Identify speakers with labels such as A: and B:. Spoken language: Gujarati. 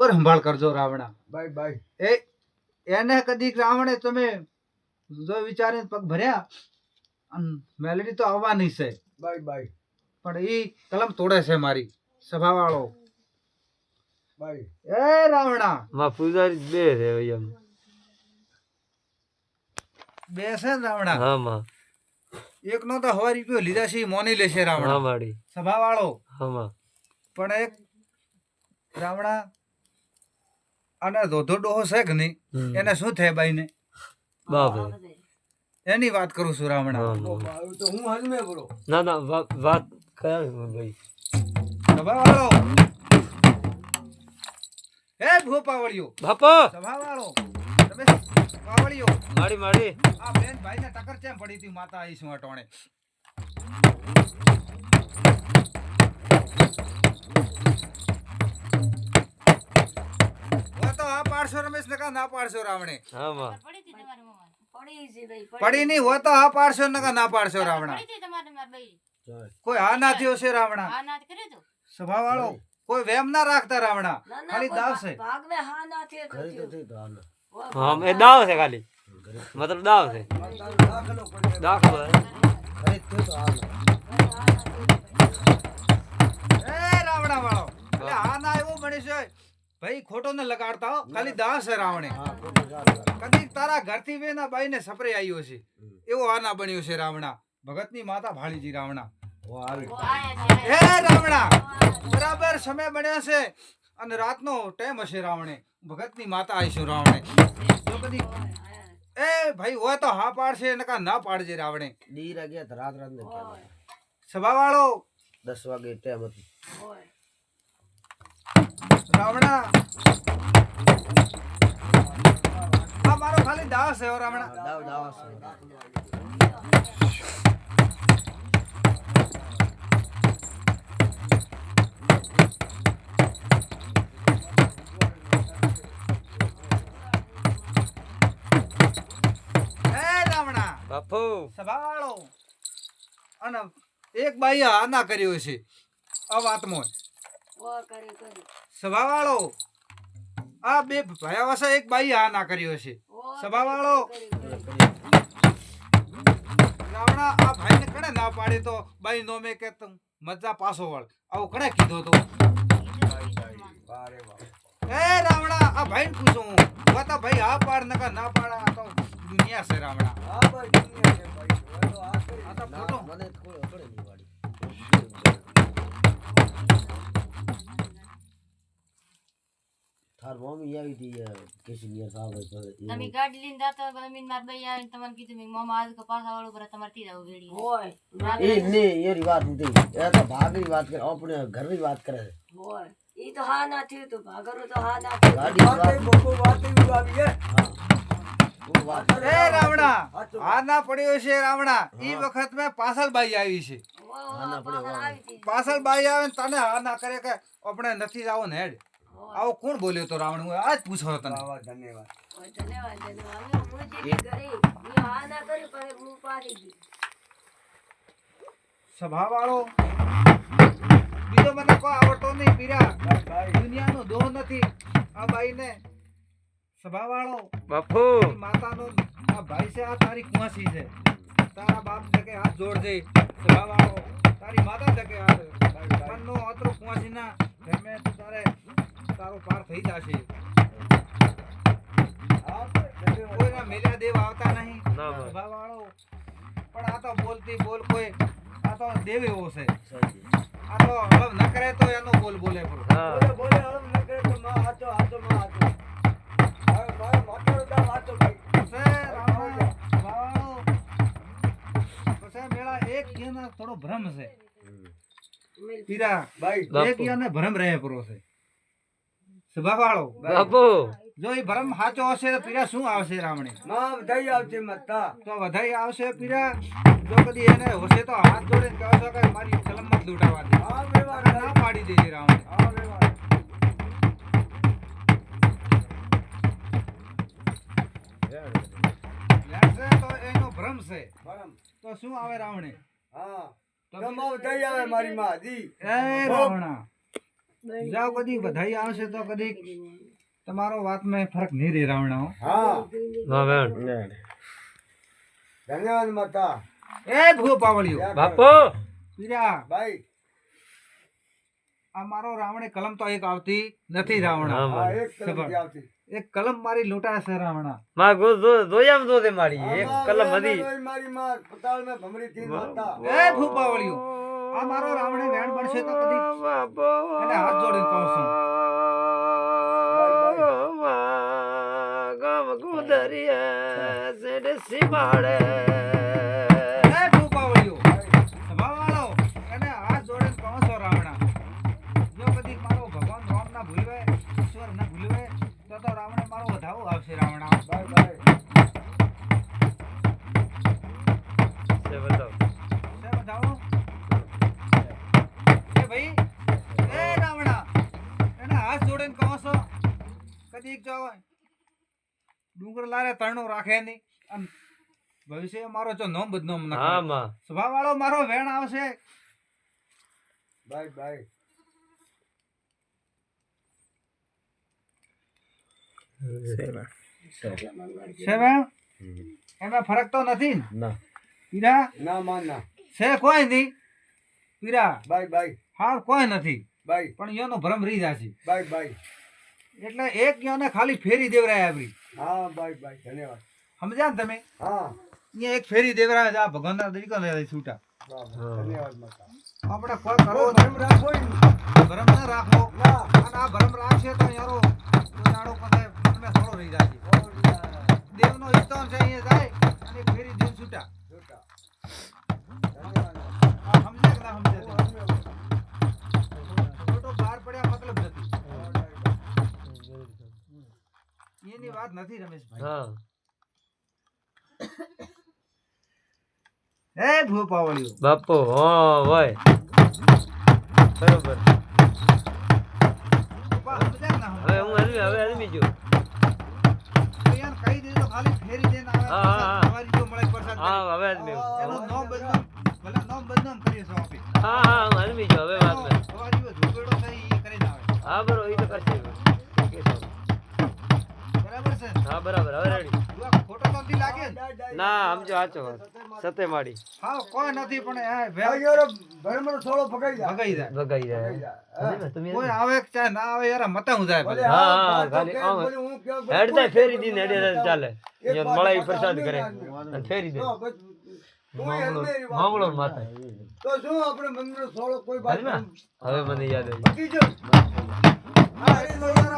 A: પર સંભાળ કરજો રાવણા.
B: Bye bye.
A: એ એને કદીક રાવણે તમે જો વિચારીને પગ ભર્યા અને મેલેડી તો આવવાની છે,
B: બાય બાય.
A: પણ ઈ કલમ તોડે છે મારી સભાવાળો.
B: બાય.
A: એ રાવણા
C: માં પૂજારી બે છે એમ.
A: બે છે ને રાવણા.
C: હા માં.
A: એકનો તો હવા રૂપિયો લીધા છે ઈ મોની લેશે
C: હા
A: રાવણા
C: માડી.
A: સભાવાળો.
C: હા માં.
A: પણ એક રાવણા અને ધોધો ડોહો છે કે નહીં, એને શું થાય બાઈને?
C: બાપ
A: એની વાત કરું છું રાવણા.
B: તો હું હલમે બોલો.
C: ના ના વાત કયા ભાઈ
A: સભાવાળો હે ભોપાવળિયો
C: બાપા
A: સભાવાળો તમે પાવળિયો
C: માડી માડી
A: આ બેન ભાઈને ટક્કર કેમ પડી હતી માતા આવીશું અટોણે. તો આ પાડશો રમેશ નકા ના પાડશો રાવણે?
C: હા માં.
A: પડી નહીં હોય તો આ પાડશો નકા ના પાડશો રાવણા? કોઈ હા ના થયો છે રાવણા સભાવાળો? કોઈ વેમ ના રાખતા રાવણા, ખાલી દાવ છે.
C: હા એ દાવ છે ખાલી, મતલબ દાવ છે દાખલો
A: એ રાવણા વાળો એટલે હા ના એવું બને છે ભાઈ, ખોટો ને લગાડતા હો, ખાલી દાવ છે રાવણે. કદી તારા ઘરથી વેના બાઈને સપરે આવ્યો છે એવો આ ના બન્યો છે રાવણા. ભગતની માતા ભાળીજી રાવણા. હે રાવણા બરાબર સમય બન્યો છે અને રાતનો ટાઈમ હશે રાવણે. ભગતની માતા આવીશું રાવણે. જો કદી એ ભાઈ હોય તો હા પાડશે નકા ના પાડજે રાવણે.
B: દી રાગ્યા તો રાત ને
A: સભાવાળો
B: 10 વાગે ટાઈમ હતી
A: રાવણા. આ મારો ખાલી દાવ છે હો રાવણા.
B: દાવ દાવ
A: હે રાવણા
C: બાપુ
A: સભાવાળો અને એક બાઈ હા ના કર્યો છે આ વાતમાં. સભાવાળો આ બે ભાયા વસે એક બાઈ હા ના કર્યો છે સભાવાળો. રાવણા આ ભાઈને કણે ના પાડે તો બાઈ નો મે કે તું મજા પાછો વળ આવું કણે કીધો તો? એ રાવણા આ ભાઈને પૂછું હું તો ભાઈ હા પાડ નકા ના પાડ, આ તો દુનિયા છે રાવણા.
B: હા ભાઈ દુનિયા છે ભાઈ.
A: આ તો ખોટો.
B: મને કોઈ અકડે નહીં વાડી. થાર મમ્મી આવી હતી કેસી નિયર સાહેબ
D: તમે ગાડી લઈને જાતા હોય તમે માર ભાઈ આવીને તમને કીધું મે મામા આજ કે પાછા વાળો પર તમારે થી જાવ વેડી હોય
B: એ ને એરી વાત નથી, એ તો ભાગની વાત કરે, આપણે ઘરની વાત કરે
D: હોય ઈ તો હા ના થયું તો ભાગરો તો હા ના
B: ગાડી વાત બકો વાત એવી આવી હે.
A: એ રાવણા આ ના પડ્યો છે રાવણા. ઈ વખત મેં પાછળ બાઈ આવી છે. પાછળ બાઈ આવે ને તને હા ના કરે કે આપણે નથી જાવ ને હેડ. આવો કોણ બોલ્યો તો રાવણ? હું આજ પૂછો તને.
B: ધન્યવાદ
D: ધન્યવાદ ધન્યવાદ હું જે કરી ઈ હા ના કરી પણ હું પાડી ગઈ.
A: સભાવાળો બીજો મને કોઈ આવડતો નહીં પીરા. દુનિયાનો દોહ નથી આ બાઈને. સભાવાળો
C: બાપુ
A: માતાનો આ ભાઈ છે, આ તારી કુંવાસી છે. તારા બાપ જકે હાથ જોડજે સભાવાળો. તારી માતા જકે હાથ મનનો અતરો કુંવાસીના ધર્મે તું તારો પાર થઈ જશે. કોઈના મેલ્યા દેવ આવતા નહીં સભાવાળો. પણ આ તો બોલતી બોલ કોઈ આ તો દેવ એવો છે. આ તો હળવ ન કરે તો એનો બોલ બોલે
B: બોલે બોલે હમ ન કરે તો માં હાચો હાચો માં હાચો. હવે મારો માથાનો દાવ હાચો ભાઈ.
A: પછી મેળા એક ઈયોને થોડો ભ્રમ છે પીરા
B: ભાઈ
A: એક ઈયોને ભ્રમ રહે પરો છે સભાવાળો.
C: બાપુ
A: જો એ ભ્રમ સાચો હશે તો પીરા શું આવશે રાવણે?
B: માં વધાઈ આવશે મતા.
A: તો વધાઈ આવશે પીરા. જો કદી એને હશે તો હાથ જોડીને કહો છો કે મારી કલમ મત લૂંટાવા દે.
B: હા વેવા
A: ના પાડી દેજે રાવણે.
B: હા વેવા
A: લેશે તો એનો ભ્રમ છે.
B: બરાબર.
A: તો શું આવે રાવણે?
B: હા
A: તો
B: કમાવ થઈ આવે મારી માં દી.
A: એ રાવણા જાઓ કદી વધાઈ આવશે તો કદી તમારો વાતમાં ફરક નહીં રહે રાવણા હો.
B: હા
C: હા બેન
B: ધન્યવાદ માતા
A: એ ભૂ પાવળિયો
C: બાપુ
A: પીરા
B: ભાઈ
A: આ મારો રાવણે કલમ તો એક આવતી નથી રાવણા
C: હા,
B: હા એક કલમ
A: ખબર.
B: આવતી
A: એક કલમ મારી લૂંટાય છે રાવણા
C: માં ગો જોયામ દો દે મારી એક કલમ હતી
B: મારી માં પતાળ મેં ભમરી થી માતા
A: એ ભૂ પાવળિયો આ મારો રાવણે વેણ બનશે તો કદી
C: બાપુ
A: એને હાથ જોડીને કહું છું
C: ગામ ગુદરિયા સેડ સીમાડે
A: એ ભૂ પાવળિયો સભાવાળો એને હાથ જોડીને કહું છું રાવણા જો કદી મારો ભગવાન રામ ના ભૂલવે ઈશ્વર ના ભૂલવે તો રાવણે મારો વધાવો આવશે રાવણા
B: ભાઈ ભાઈ
C: છે બતાવ
A: છે વધાવો એ ભાઈ એ રાવણા એને હાથ જોડીને કહો છો કદી જાવ ડુંગર લારે તરણો રાખે નહીં આમ ભવિષ્ય મારો જો નોમ બદનામ ના
C: હા
A: કરે.
C: માં
A: સભાવાળો મારો વેણ આવશે
B: ભાઈ ભાઈ
A: છે વેણ એમાં ફરક તો નથી ને
C: ના
A: પીરા
B: ના માં ના
A: છે કોઈ નહીં પીરા
B: ભાઈ ભાઈ
A: હા કોઈ નથી
B: ભાઈ
A: પણ યોનો ભ્રમ રહી જાશે
B: ભાઈ ભાઈ
A: એટલે એક યોને ખાલી ફેરી દેવરાય આપણી
B: હા ભાઈ ભાઈ ધન્યવાદ
A: સમજ્યા ને તમે
B: હા
A: અહીંયા એક ફેરી દેવરાય છે આ ભગવાનના દરીકો ને છૂટા
B: વાહ, વાહ. ધન્યવાદ માતા
A: આપણે કોઈ કરો
B: ધર્મ રાખો ય નહીં.
A: ભ્રમ ન રાખો
B: ના
A: અને આ ભ્રમ રાખશે તો યારો નાડો પાસે મનમાં થોડો રહી જાશે દેવનો હિસ્સો છે અહીંયા જાય અને એક ફેરી દેવ છૂટા
B: જોતા. ધન્યવાદ.
A: આ સમજે કે ના સમજે ખોટો બહાર પડ્યા મતલબ નથી એની વાત નથી રમેશભાઈ
C: હા
A: હે ભૂ પાવળિયો
C: બાપુ હા હોય બરોબર
A: પપ્પા સમજે કે ના
C: હવે
A: સમજે?
C: હું હલમી જો
A: તો યાર કહી દેજો ખાલી ફેરી દેને આવે
C: હા, હા, હા.
A: તમારી જો મળે પ્રસાદ
C: હા
A: કરી.
C: હવે હલમી
A: એનું નામ બદનામ ભલે નામ બદનામ કરીએ છો આપે
C: હા હા હું હલમી જો હવે વાત નહીં
A: તમારી જો ઝૂંપેડો થાય ઈ કરીને આવે
C: હા બરોબર એ તો કરશે
A: બરાબર છે
C: હા બરાબર હવે રેડી
A: જો આ ખોટો તો નથી લાગે ને?
C: ના સમજો સાચો સતે માડી
A: હા કોઈ નથી પણ એ
B: ભાઈ
A: વેલ
B: યાર ભરમનો થોડો ભગાઈ જા.
A: ભગાઈ જાય
C: ભગાઈ જાય
B: ભગાઈ જા.
C: તમે
A: કોઈ આવે કે ચાહે ના આવે યાર મતા હું જાય
B: ભલે
A: ભલે.
C: હા,
B: હા,
C: હા,
B: વાત તો
C: ખાલી
B: કે,
C: આમ.
B: ભલે હું કેવું, ભલે
C: હેડ
B: કોઈ
C: થાય ફેરી
B: કોઈ
C: દીને
B: કોઈ
C: હેડે
B: કોઈ
C: ચાલે
B: એક
C: અહીંયા
B: વાત
C: મલાઈ
B: આપણે
C: પ્રસાદ
B: સાંભળી
C: કરે
B: રાખજો.
C: અને ફેરી દે
B: હા, બસ. કોઈ હલમેરી વાત.
C: માંગળો માતા
B: તો શું આપણે મનનો થોડો કોઈ વાત
C: હવે મને યાદ આવી
B: બાકી જો હા, એ તો યાર